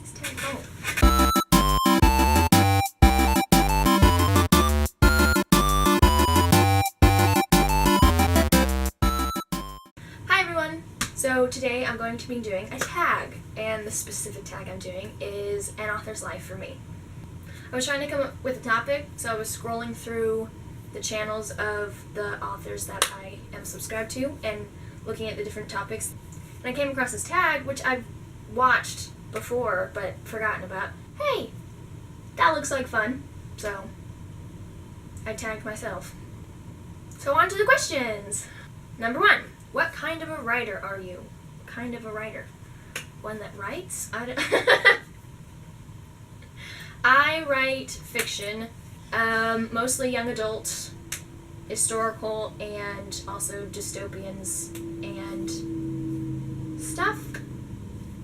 It's 10. Oh. Hi everyone! So today I'm going to be doing a tag, and the specific tag I'm doing is an author's life for me. I was trying to come up with a topic, so I was scrolling through the channels of the authors that I am subscribed to and looking at the different topics. And I came across this tag, which I've watched before but forgotten about. Hey, that looks like fun. So I tagged myself. So on to the questions. Number 1. What kind of a writer are you? What kind of a writer? One that writes? I write fiction, mostly young adult, historical, and also dystopians and stuff.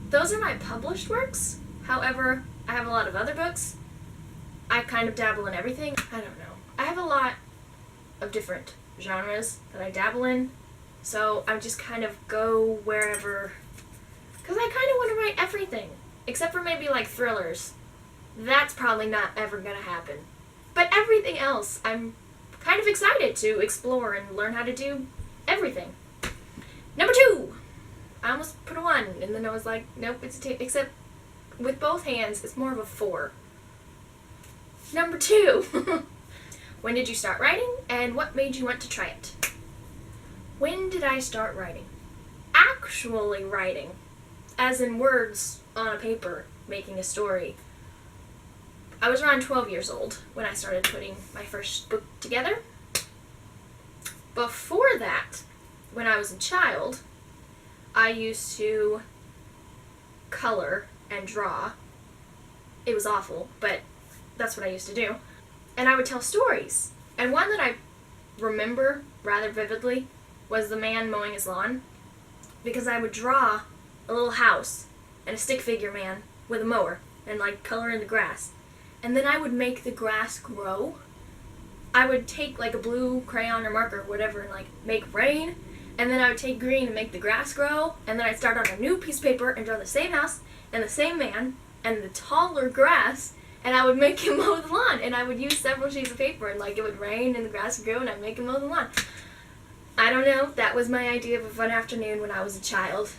Those are my published works. However, I have a lot of other books. I kind of dabble in everything. I don't know. I have a lot of different genres that I dabble in. So I just kind of go wherever, because I kind of want to write everything, except for maybe like thrillers. That's probably not ever going to happen. But everything else, I'm kind of excited to explore and learn how to do everything. Number 2. I almost put a 1, and then I was like, nope, it's a 2, except with both hands, it's more of a 4. Number 2. When did you start writing, and what made you want to try it? When did I start writing? Actually writing, as in words on a paper, making a story. I was around 12 years old when I started putting my first book together. Before that, when I was a child, I used to color and draw. It was awful, but that's what I used to do. And I would tell stories. And one that I remember rather vividly was the man mowing his lawn, because I would draw a little house and a stick figure man with a mower and like color in the grass. And then I would make the grass grow. I would take like a blue crayon or marker or whatever and like make rain, and then I would take green and make the grass grow, and then I'd start on a new piece of paper and draw the same house and the same man and the taller grass, and I would make him mow the lawn, and I would use several sheets of paper, and like it would rain and the grass would grow and I'd make him mow the lawn. I don't know, that was my idea of a fun afternoon when I was a child.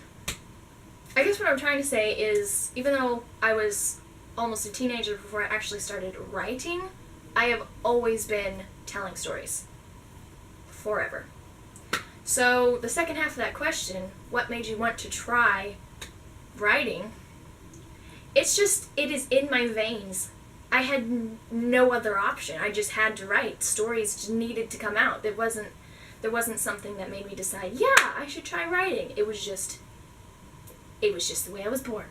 I guess what I'm trying to say is, even though I was almost a teenager before I actually started writing, I have always been telling stories. Forever. So the second half of that question, what made you want to try writing? It is in my veins. I had no other option. I just had to write. Stories just needed to come out. There wasn't something that made me decide, yeah, I should try writing. It was just the way I was born.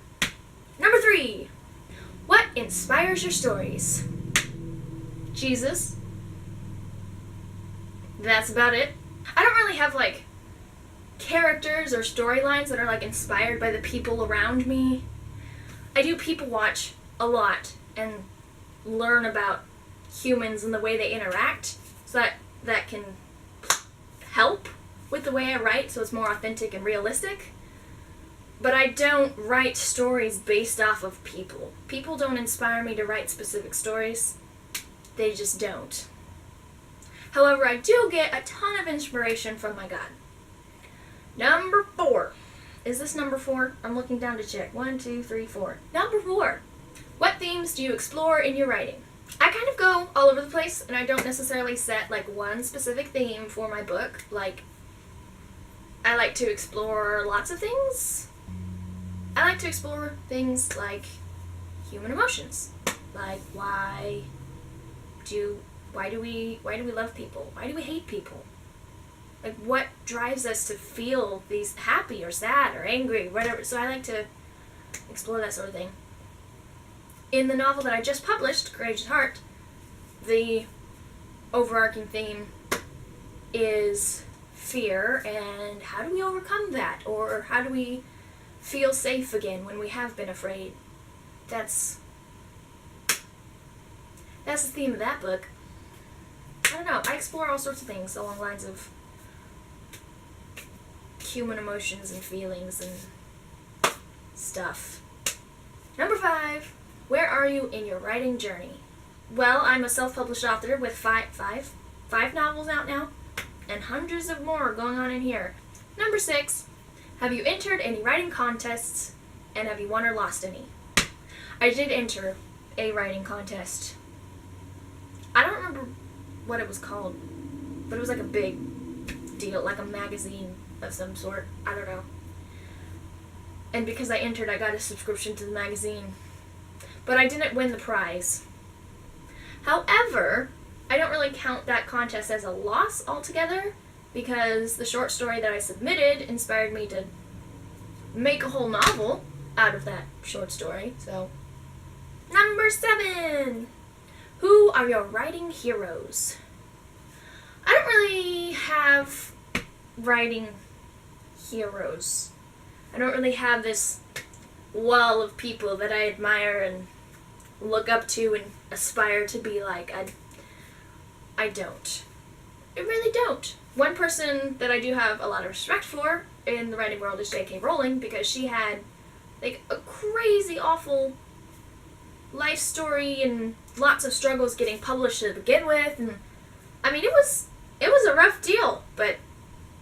Number 3. What inspires your stories? Jesus. That's about it. I don't really have like characters or storylines that are like inspired by the people around me. I do people watch a lot and learn about humans and the way they interact, so that can help with the way I write, so it's more authentic and realistic. But I don't write stories based off of people. People don't inspire me to write specific stories. They just don't. However, I do get a ton of inspiration from my God. Number 4. Is this number 4? I'm looking down to check. 1, 2, 3, 4. Number 4. What themes do you explore in your writing? I kind of go all over the place, and I don't necessarily set like one specific theme for my book. Like, I like to explore lots of things. I like to explore things like human emotions. Like, why do we love people? Why do we hate people? Like, what drives us to feel these happy or sad or angry, whatever. So I like to explore that sort of thing. In the novel that I just published, Courageous Heart, the overarching theme is fear, and how do we overcome that? Or how do we feel safe again when we have been afraid? That's the theme of that book. I don't know, I explore all sorts of things along the lines of human emotions and feelings and stuff. Number 5. 5. Where are you in your writing journey? Well, I'm a self-published author with five novels out now, and hundreds of more going on in here. Number 6. Have you entered any writing contests, and have you won or lost any? I did enter a writing contest. I don't remember what it was called, but it was like a big deal, like a magazine of some sort. I don't know. And because I entered, I got a subscription to the magazine. But I didn't win the prize. However, I don't really count that contest as a loss altogether, because the short story that I submitted inspired me to make a whole novel out of that short story. So, number 7. Who are your writing heroes? I don't really have writing heroes. I don't really have this wall of people that I admire and look up to and aspire to be like. I don't. I really don't. One person that I do have a lot of respect for in the writing world is J.K. Rowling, because she had like a crazy, awful life story and lots of struggles getting published to begin with, and I mean it was a rough deal, but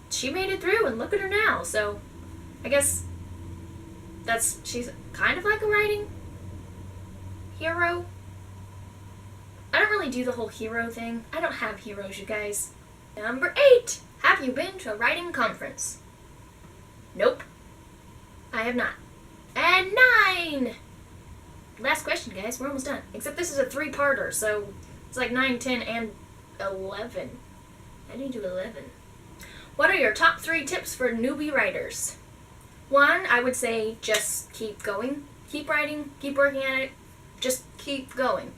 she made it through, and look at her now. So I guess she's kind of like a writing hero. I don't really do the whole hero thing. I don't have heroes, you guys. Number 8. Have you been to a writing conference? Nope. I have not. And 9. Last question, guys. We're almost done. Except this is a 3-parter, so it's like 9, 10, and 11. I didn't do 11. What are your top 3 tips for newbie writers? 1, I would say just keep going. Keep writing. Keep working at it. Just keep going.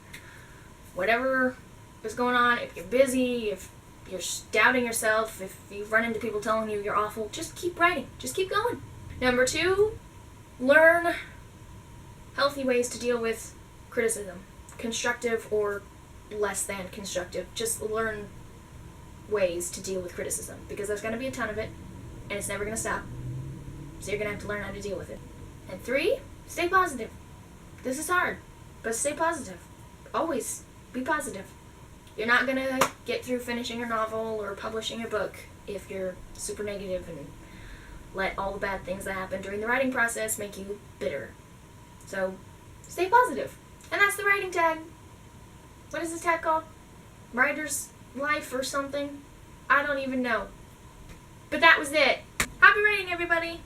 Whatever is going on, if you're busy, if you're doubting yourself, if you run into people telling you you're awful, just keep writing. Just keep going. Number 2, learn healthy ways to deal with criticism. Constructive or less than constructive. Just learn ways to deal with criticism, because there's going to be a ton of it, and it's never going to stop. So you're going to have to learn how to deal with it. And 3, stay positive. This is hard, but stay positive. Always be positive. You're not going to get through finishing your novel or publishing your book if you're super negative and let all the bad things that happen during the writing process make you bitter. So stay positive. And that's the writing tag. What is this tag called? Writer's life or something? I don't even know. But that was it. Happy writing, everybody!